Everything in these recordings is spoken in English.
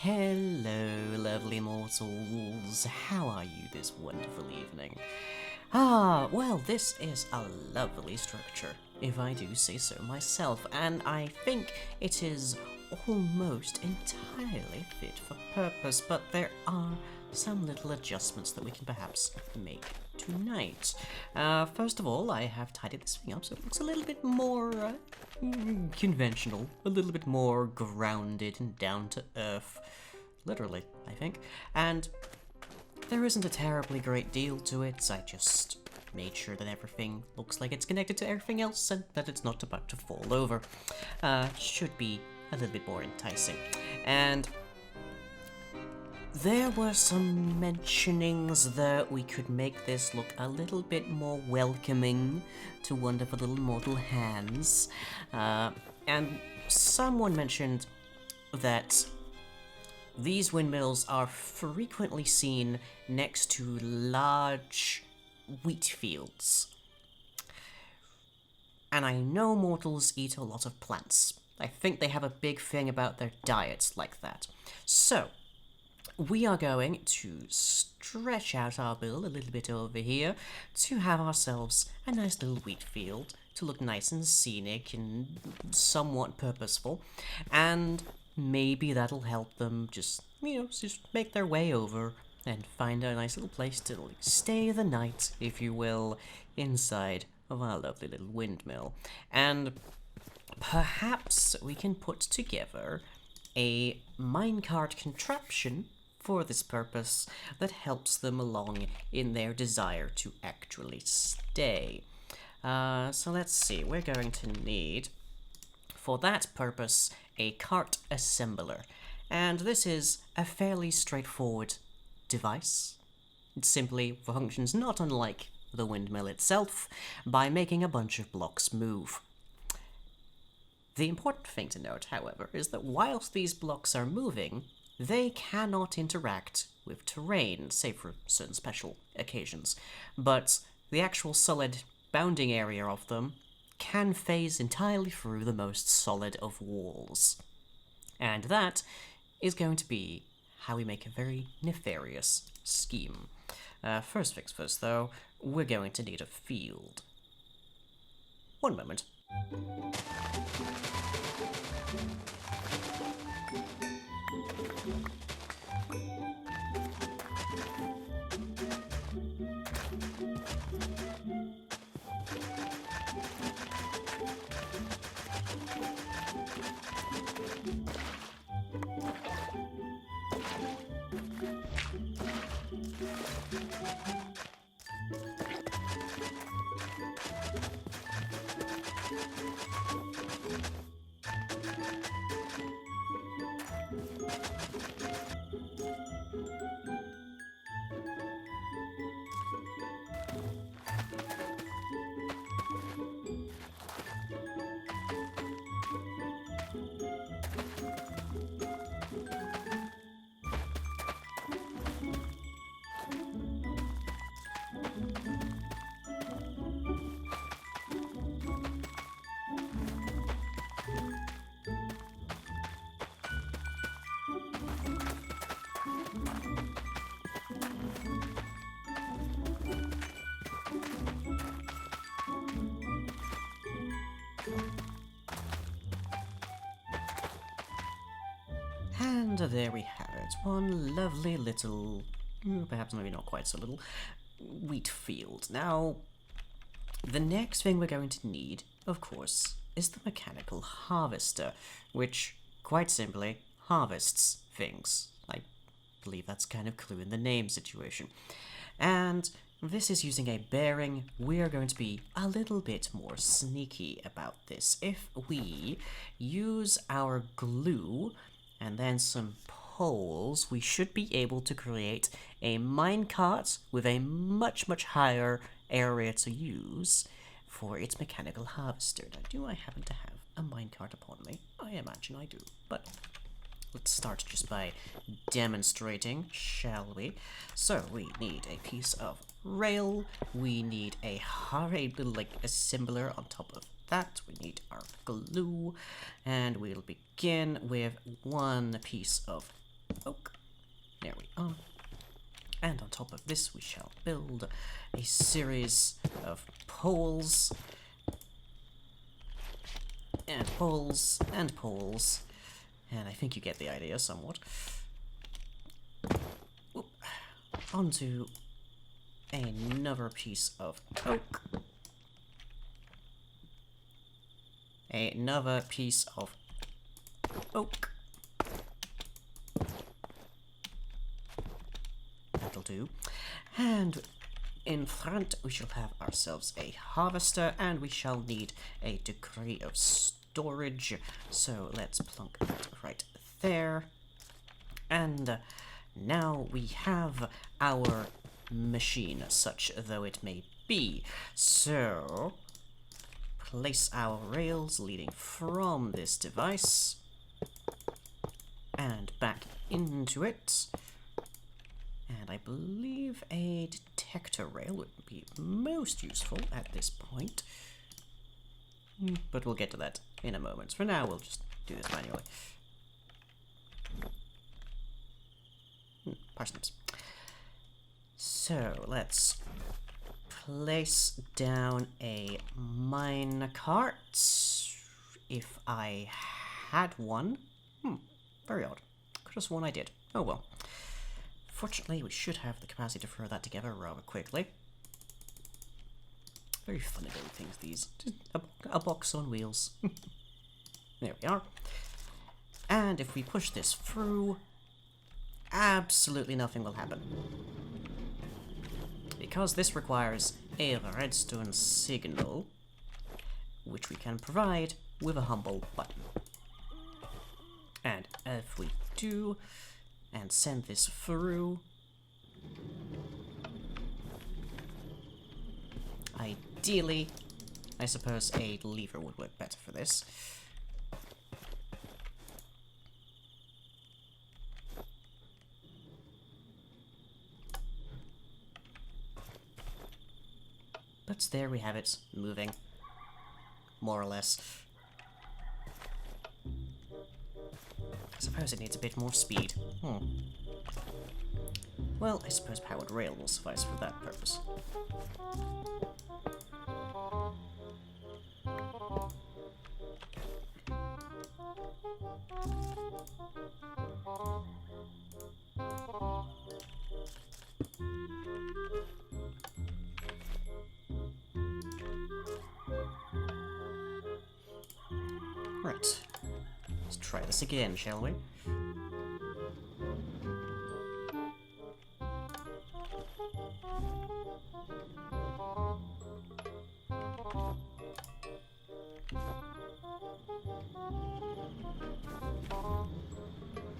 Hello, lovely mortals. How are you this wonderful evening? Well, this is a lovely structure, if I do say so myself, and I think it is almost entirely fit for purpose, but there are some little adjustments that we can perhaps make tonight. First of all, I have tidied this thing up so it looks a little bit more conventional, a little bit more grounded and down to earth. Literally, I think. And there isn't a terribly great deal to it. I just made sure that everything looks like it's connected to everything else and that it's not about to fall over. Should be a little bit more enticing. And there were some mentionings that we could make this look a little bit more welcoming to wonderful little mortal hands. And someone mentioned that these windmills are frequently seen next to large wheat fields. And I know mortals eat a lot of plants. I think they have a big thing about their diets like that. So, we are going to stretch out our bill a little bit over here to have ourselves a nice little wheat field to look nice and scenic and somewhat purposeful. And maybe that'll help them just make their way over and find a nice little place to stay the night, if you will, inside of our lovely little windmill. And perhaps we can put together a minecart contraption for this purpose that helps them along in their desire to actually stay. So let's see, we're going to need, for that purpose, a cart assembler. And this is a fairly straightforward device. It simply functions not unlike the windmill itself by making a bunch of blocks move. The important thing to note, however, is that whilst these blocks are moving, they cannot interact with terrain, save for certain special occasions, but the actual solid bounding area of them can phase entirely through the most solid of walls. And that is going to be how we make a very nefarious scheme. First things first, though, we're going to need a field. One moment. And there we have it, one lovely little, perhaps maybe not quite so little, wheat field. Now, the next thing we're going to need, of course, is the mechanical harvester, which, quite simply, harvests things. I believe that's kind of clue in the name situation. And this is using a bearing. We're going to be a little bit more sneaky about this. If we use our glue and then some poles, we should be able to create a minecart with a much, much higher area to use for its mechanical harvester. Now, do I happen to have a minecart upon me? I imagine I do, but let's start just by demonstrating, shall we? So, we need a piece of rail, we need a little, assembler on top of that, we need our glue, and we'll begin with one piece of And on top of this, we shall build a series of poles, and poles, and poles. And I think you get the idea somewhat. Oop. Onto another piece of oak. Another piece of oak. That'll do. And in front we shall have ourselves a harvester, and we shall need a degree of storage. So let's plunk that right there. And now we have our machine, such though it may be. So place our rails leading from this device and back into it. And I believe a detector rail would be most useful at this point. But we'll get to that in a moment. For now, we'll just do this manually. Parsnips. So, let's place down a mine cart, if I had one. Very odd. Could have sworn I did. Oh well. Fortunately, we should have the capacity to throw that together rather quickly. Very funny little things, these. Just a box on wheels. There we are. And if we push this through, absolutely nothing will happen. Because this requires a redstone signal, which we can provide with a humble button. And if we do, and send this through, ideally, I suppose a lever would work better for this. But there we have it, moving, more or less. I suppose it needs a bit more speed. Well, I suppose powered rail will suffice for that purpose. Right. Let's try this again, shall we?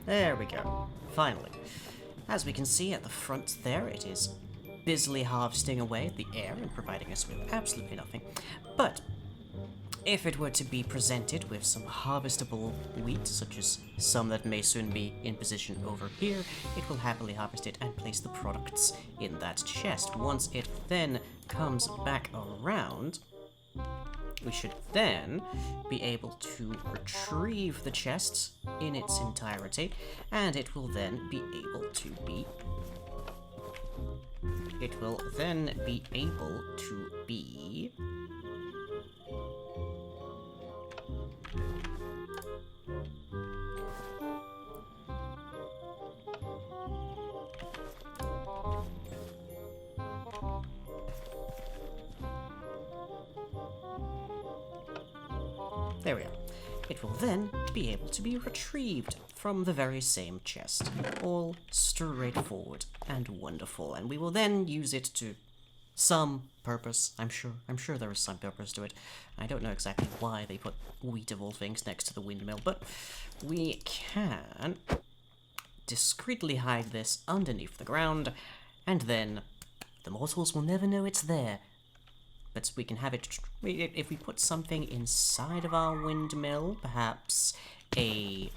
There we go. Finally. As we can see at the front there, it is busily harvesting away at the air and providing us with absolutely nothing. But if it were to be presented with some harvestable wheat, such as some that may soon be in position over here, it will happily harvest it and place the products in that chest. Once it then comes back around, we should then be able to retrieve the chest in its entirety, and it will then be able to be... There we are. It will then be able to be retrieved from the very same chest. All straightforward and wonderful. And we will then use it to some purpose, I'm sure. I'm sure there is some purpose to it. I don't know exactly why they put wheat of all things next to the windmill, but we can discreetly hide this underneath the ground, and then the mortals will never know it's there. But we can have it, if we put something inside of our windmill, perhaps a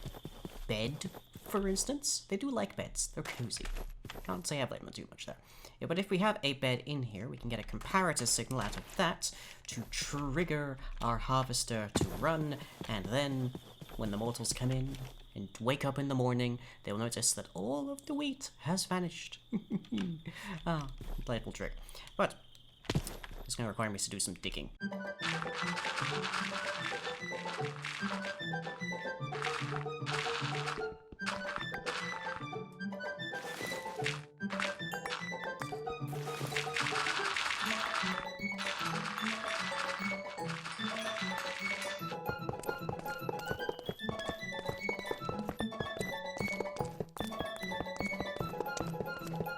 bed, for instance. They do like beds, they're cozy. Can't say I blame them too much there. Yeah, but if we have a bed in here, we can get a comparator signal out of that to trigger our harvester to run, and then when the mortals come in, and wake up in the morning, they will notice that all of the wheat has vanished. Ah, playful trick. But it's going to require me to do some digging.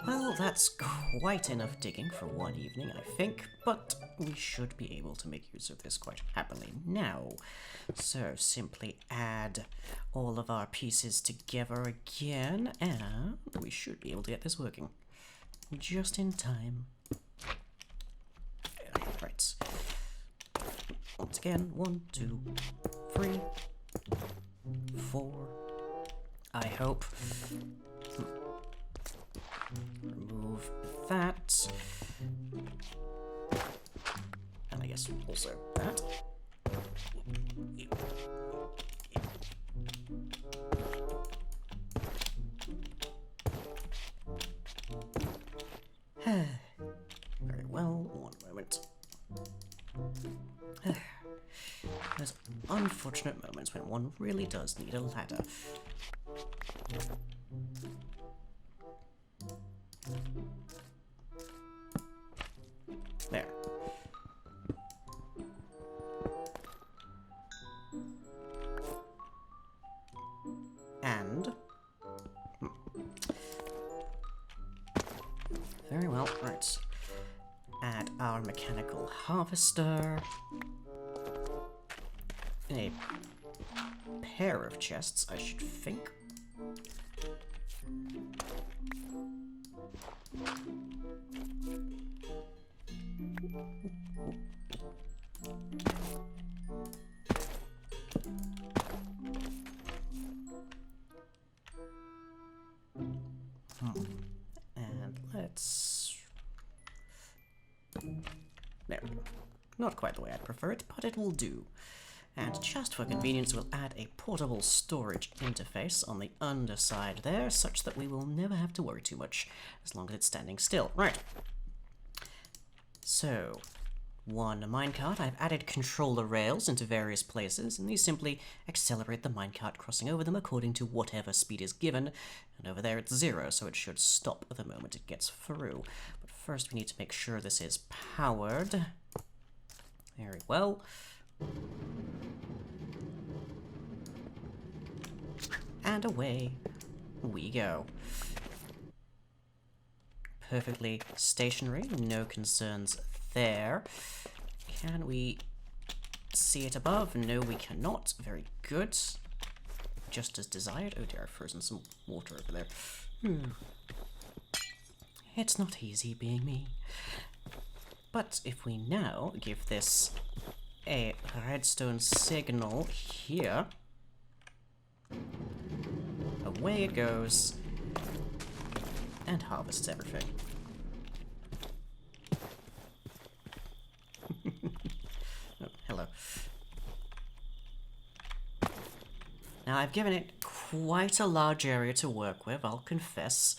Well, that's quite enough digging for one evening, I think, but we should be able to make use of this quite happily now. So simply add all of our pieces together again, and we should be able to get this working just in time. Right. Once again, 1, 2, 3, 4. I hope. Remove that. And I guess also that. Very well, one moment. Those unfortunate moments when one really does need a ladder. There. And very well, right. Add our mechanical harvester. A pair of chests, I should think. And let's... There we go. Not quite the way I'd prefer it, but it will do. And just for convenience, we'll add a portable storage interface on the underside there, such that we will never have to worry too much, as long as it's standing still. Right. So, one minecart. I've added controller rails into various places, and these simply accelerate the minecart crossing over them according to whatever speed is given. And over there it's 0, so it should stop the moment it gets through. But first we need to make sure this is powered. Very well. And away we go. Perfectly stationary, no concerns there. Can we see it above? No, we cannot. Very good. Just as desired. Oh dear, I've frozen some water over there. It's not easy being me. But if we now give this a redstone signal here, away it goes and harvests everything. Oh, hello. Now I've given it quite a large area to work with, I'll confess,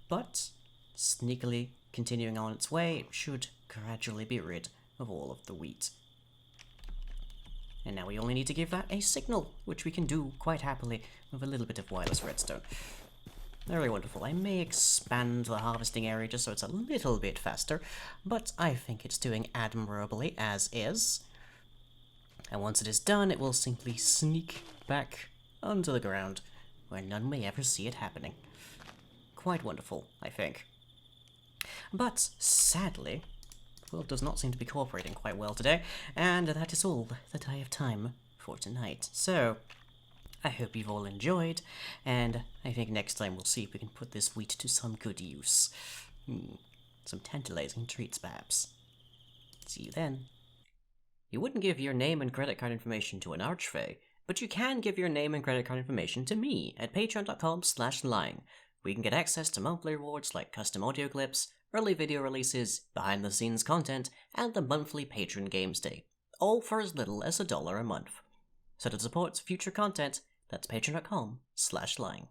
but sneakily continuing on its way, it should gradually be rid of all of the wheat. And now we only need to give that a signal, which we can do quite happily with a little bit of wireless redstone. Very wonderful. I may expand the harvesting area just so it's a little bit faster, but I think it's doing admirably as is. And once it is done, it will simply sneak back onto the ground, where none may ever see it happening. Quite wonderful, I think. But, sadly, the world does not seem to be cooperating quite well today, and that is all that I have time for tonight. So, I hope you've all enjoyed, and I think next time we'll see if we can put this wheat to some good use. Some tantalizing treats, perhaps. See you then. You wouldn't give your name and credit card information to an archfey, but you can give your name and credit card information to me at patreon.com/lying, where you can get access to monthly rewards like custom audio clips, early video releases, behind-the-scenes content, and the monthly Patreon Games Day, all for as little as $1 a month. So to support future content, That's patreon.com/lying.